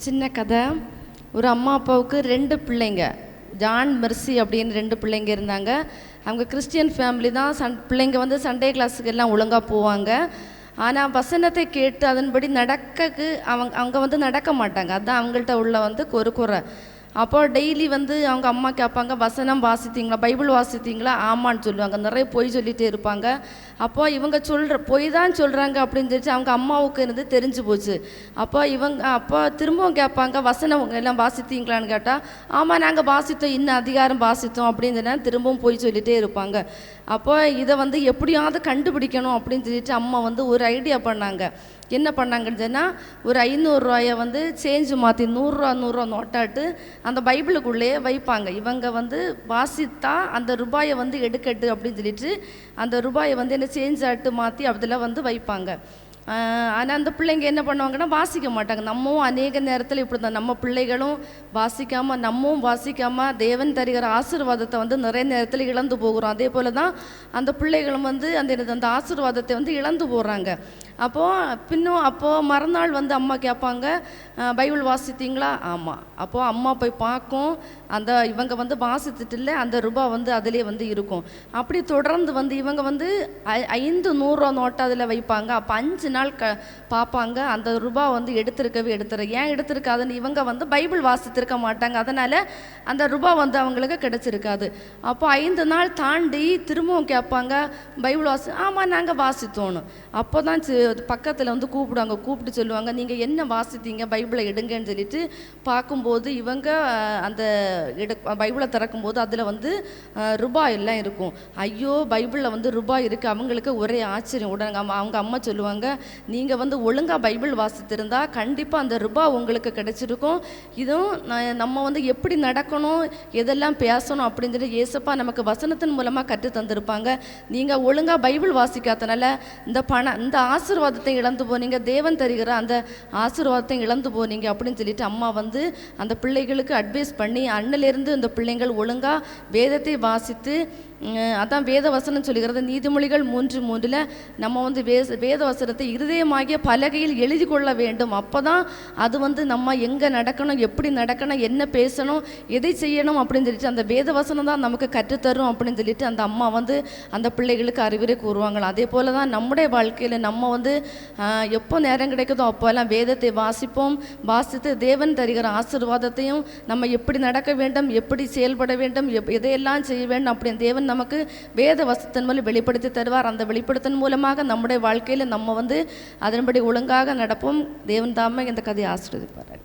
சின்ன கதை. ஒரு அம்மா அப்பாவுக்கு 2 பிள்ளைங்க, ஜான் மெர்சி அப்படின்னு 2 பிள்ளைங்க இருந்தாங்க. அவங்க கிறிஸ்டியன் ஃபேமிலி தான். பிள்ளைங்க வந்து சண்டே கிளாஸுக்கு எல்லாம் ஒழுங்காக போவாங்க. ஆனால் வசனத்தை கேட்டு அதன்படி நடக்கக்கு அவங்க வந்து நடக்க மாட்டாங்க. அதுதான் அவங்கள்ட்ட உள்ள வந்து குறை. அப்போ டெய்லி வந்து அவங்க அம்மா கேட்பாங்க, வசனம் வாசித்தீங்களா, பைபிள் வாசித்தீங்களா? ஆமான்னு சொல்லுவாங்க. நிறைய பொய் சொல்லிகிட்டே இருப்பாங்க. அப்போ இவங்க பொய் தான் சொல்கிறாங்க அப்படின்னு சொல்லி அவங்க அம்மாவுக்கு இருந்து தெரிஞ்சு போச்சு. அப்போ திரும்பவும் கேட்பாங்க, வசனம் எல்லாம் வாசித்தீங்களான்னு கேட்டால், ஆமாம் நாங்கள் வாசித்தோம், இன்னும் அதிகாரம் வாசித்தோம் அப்படின்னு சொன்னால் திரும்பவும் பொய் சொல்லிகிட்டே இருப்பாங்க. அப்போ இதை வந்து எப்படியாவது கண்டுபிடிக்கணும் அப்படின்னு சொல்லிட்டு அம்மா வந்து ஒரு ஐடியா பண்ணாங்க. என்ன பண்ணாங்கன்னு சொன்னால், ஒரு 500 ரூபாயை வந்து சேஞ்சு மாற்றி 100 ரூபா நோட்டாட்டு அந்த பைபிளுக்குள்ளேயே வைப்பாங்க. இவங்க வந்து வாசித்தா அந்த ரூபாயை வந்து எடுக்கட்டு அப்படின்னு சொல்லிட்டு அந்த ரூபாயை வந்து என்ன சேஞ்ச் ஆட்டு மாற்றி அதில் வந்து வைப்பாங்க. ஆனால் அந்த பிள்ளைங்க என்ன பண்ணுவாங்கன்னா வாசிக்க மாட்டாங்க. நம்மவும் அநேக நேரத்தில் இப்படி தான், நம்ம பிள்ளைகளும் நம்மவும் வாசிக்காமல் தேவன் தருகிற ஆசீர்வாதத்தை வந்து நிறைய நேரத்தில் இழந்து போகிறோம். அதே போல் தான் அந்த பிள்ளைகளும் வந்து அந்த ஆசீர்வாதத்தை வந்து இழந்து போகிறாங்க. அப்போது மறுநாள் வந்து அம்மா கேட்பாங்க, பைபிள் வாசித்தீங்களா? ஆமாம். அப்போது அம்மா போய் பார்க்கும், இவங்க வந்து வாசித்துட்டு இல்லை, அந்த ரூபா வந்து அதிலே வந்து இருக்கும். அப்படி தொடர்ந்து வந்து இவங்க வந்து 5 100 ரூபா நோட்டை அதில் வைப்பாங்க. அப்போ 5 நாள் பார்ப்பாங்க, அந்த ரூபா வந்து ஏன் எடுத்திருக்காதுன்னு இவங்க வந்து பைபிள் வாசித்திருக்க மாட்டாங்க. அதனால் அந்த ரூபா வந்து அவங்களுக்கு கிடச்சிருக்காது. அப்போ 5 நாள் தாண்டி திரும்பவும் கேட்பாங்க, பைபிள் ஆமாம் நாங்கள் வாசித்தோன்னு. அப்போ தான் பக்கத்தில் வந்து கூப்பிட்டு சொல்லுவாங்க, நீங்கள் என்ன வாசித்தீங்க, பைபிளை எடுங்கன்னு சொல்லிட்டு பார்க்கும்போது இவங்க அந்த பைபிளை திறக்கும்போது அதில் வந்து ரூபாய் எல்லாம் இருக்கும். ஐயோ, பைபிளில் வந்து ரூபாய் இருக்குது. அவங்களுக்கு ஒரே ஆச்சரியம். உடனே அவங்க அம்மா சொல்லுவாங்க, நீங்கள் வந்து ஒழுங்காக பைபிள் வாசித்திருந்தா கண்டிப்பாக அந்த ரூபாய் உங்களுக்கு கிடைச்சிருக்கும். இதுவும் நம்ம வந்து எப்படி நடக்கணும், எதெல்லாம் பேசணும் அப்படின்னு சொல்லி ஏசப்பா நமக்கு வசனத்தின் மூலமாக கற்று தந்திருப்பாங்க. நீங்கள் ஒழுங்காக பைபிள் வாசிக்காதனால இந்த ஆசீர்வாதத்தை இழந்து போனீங்க, தேவன் தருகிற அந்த ஆசீர்வாதத்தை இழந்து போனீங்க அப்படின்னு சொல்லிட்டு அம்மா வந்து அந்த பிள்ளைகளுக்கு அட்வைஸ் பண்ணி அண்ணிலிருந்து அந்த பிள்ளைங்கள் ஒழுங்காக வேதத்தை வாசித்து, அதான் வேத வசனம் சொல்லுகிறது. நீதிமொழிகள் 3:3 நம்ம வந்து வேத வசனத்தை இருதயமாகிய பலகையில் எழுதி கொள்ள வேண்டும். அப்போ தான் அது வந்து நம்ம எங்கே நடக்கணும், எப்படி நடக்கணும், என்ன பேசணும், எதை செய்யணும் அப்படின்னு சொல்லிட்டு அந்த வேத வசனம் தான் நமக்கு கற்றுத்தரும் அப்படின்னு சொல்லிட்டு அந்த அம்மா வந்து அந்த பிள்ளைகளுக்கு அறிவுரை கூறுவாங்களா. அதே போல் தான் நம்முடைய வாழ்க்கையில் நம்ம வந்து எப்போ நேரம் கிடைக்குதோ அப்போல்லாம் வேதத்தை வாசித்து தேவன் தருகிற ஆசீர்வாதத்தையும் நம்ம எப்படி நடக்க வேண்டும், எப்படி செயல்பட வேண்டும், எதையெல்லாம் செய்ய வேண்டும் அப்படின்னு தேவன் நமக்கு வேத வசனத்தின் மூலம் வெளிப்படுத்தி தருவார். அந்த வெளிப்படுத்தின் மூலமாக நம்முடைய வாழ்க்கையில் நம்ம வந்து அதன்படி ஒழுங்காக நடப்போம். தேவன் தாமே இந்த கதையை ஆசீர்வதிப்பார்.